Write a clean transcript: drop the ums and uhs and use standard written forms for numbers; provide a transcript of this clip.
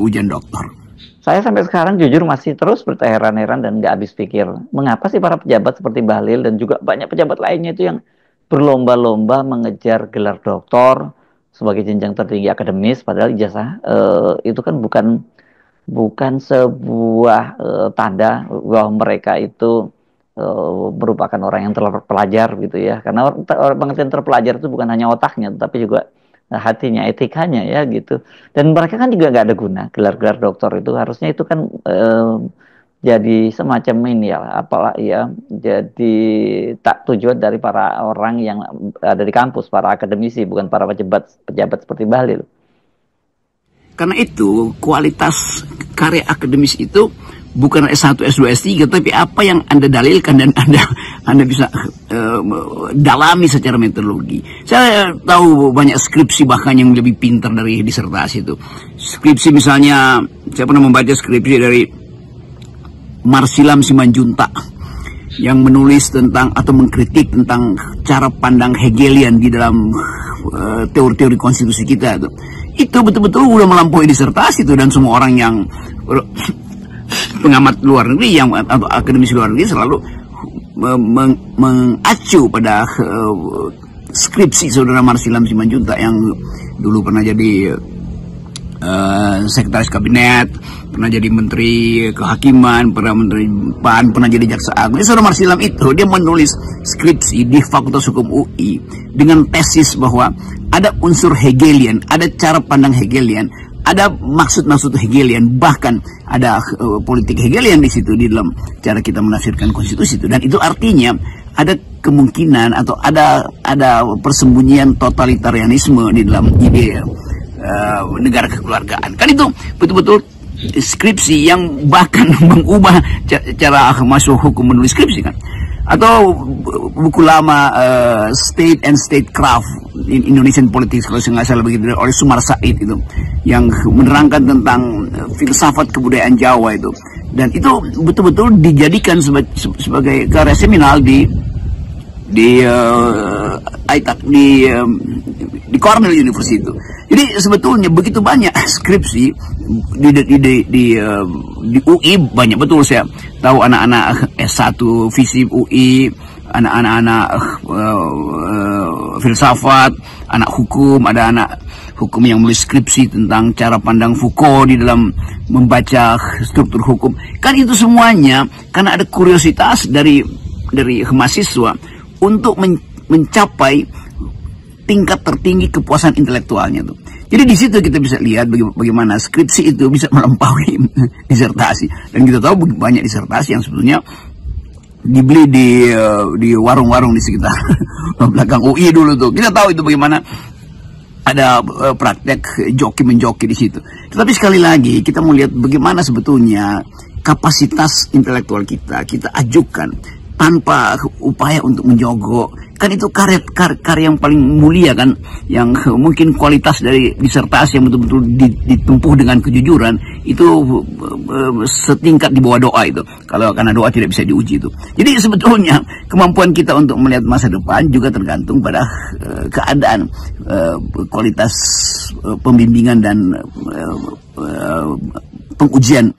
ujian doktor? Saya sampai sekarang jujur masih terus berheran-heran dan nggak habis pikir. Mengapa sih para pejabat seperti Bahlil dan juga banyak pejabat lainnya itu yang berlomba-lomba mengejar gelar doktor sebagai jenjang tertinggi akademis, padahal ijazah itu kan bukan bukan sebuah tanda bahwa mereka itu merupakan orang yang terpelajar gitu ya. Karena pengertian terpelajar itu bukan hanya otaknya, tapi juga hatinya, etikanya ya gitu. Dan mereka kan juga nggak ada guna. Gelar-gelar doktor itu harusnya itu kan jadi semacam ini ya, apalah ya, jadi tak tujuan dari para orang yang ada di kampus, para akademisi, bukan para pejabat pejabat seperti Bahlil. Karena itu kualitas karya akademis itu bukan S1, S2, S3, tapi apa yang Anda dalilkan dan Anda bisa dalami secara metodologi. Saya tahu banyak skripsi bahkan yang lebih pintar dari disertasi itu. Skripsi misalnya, saya pernah membaca skripsi dari Marsilam Simanjuntak yang menulis tentang atau mengkritik tentang cara pandang Hegelian di dalam teori-teori konstitusi kita itu betul-betul udah melampaui disertasi itu, dan semua orang yang pengamat luar negeri yang atau akademisi luar negeri selalu mengacu pada skripsi saudara Marsilam Simanjuntak yang dulu pernah jadi sekretaris kabinet, pernah jadi menteri kehakiman, pernah menteri PAN, pernah jadi jaksa agung. Saudara Marsilam itu dia menulis skripsi di Fakultas Hukum UI dengan tesis bahwa ada unsur Hegelian, ada cara pandang Hegelian, ada maksud-maksud Hegelian, bahkan ada politik Hegelian di situ di dalam cara kita menafsirkan konstitusi itu. Dan itu artinya ada kemungkinan atau ada persembunyian totalitarianisme di dalam ide negara kekeluargaan. Kan itu betul-betul skripsi yang bahkan mengubah cara masuk hukum menulis skripsi kan. Atau buku lama State and Statecraft in Indonesian Politics, kalau saya nggak salah begitu, oleh Sumar Said itu, yang menerangkan tentang filsafat kebudayaan Jawa itu. Dan itu betul-betul dijadikan sebagai karya seminal di Cornell University itu. Jadi sebetulnya begitu banyak skripsi di UI, banyak betul. Saya tahu anak-anak S1 FISIP UI, anak-anak filsafat, anak hukum, ada anak hukum yang menulis skripsi tentang cara pandang Foucault di dalam membaca struktur hukum. Kan itu semuanya karena ada kuriositas dari mahasiswa untuk mencapai tingkat tertinggi kepuasan intelektualnya tuh. Jadi di situ kita bisa lihat bagaimana skripsi itu bisa melampaui disertasi. Dan kita tahu banyak disertasi yang sebetulnya dibeli di warung-warung di sekitar belakang UI dulu tuh. Kita tahu itu bagaimana ada praktek joki-menjoki di situ. Tetapi sekali lagi kita mau lihat bagaimana sebetulnya kapasitas intelektual kita ajukan tanpa upaya untuk menjogok. Kan itu karya yang paling mulia kan, yang mungkin kualitas dari disertasi yang betul-betul ditempuh dengan kejujuran itu setingkat di bawah doa itu. Kalau karena doa tidak bisa diuji itu. Jadi sebetulnya kemampuan kita untuk melihat masa depan juga tergantung pada keadaan kualitas pembimbingan dan pengujian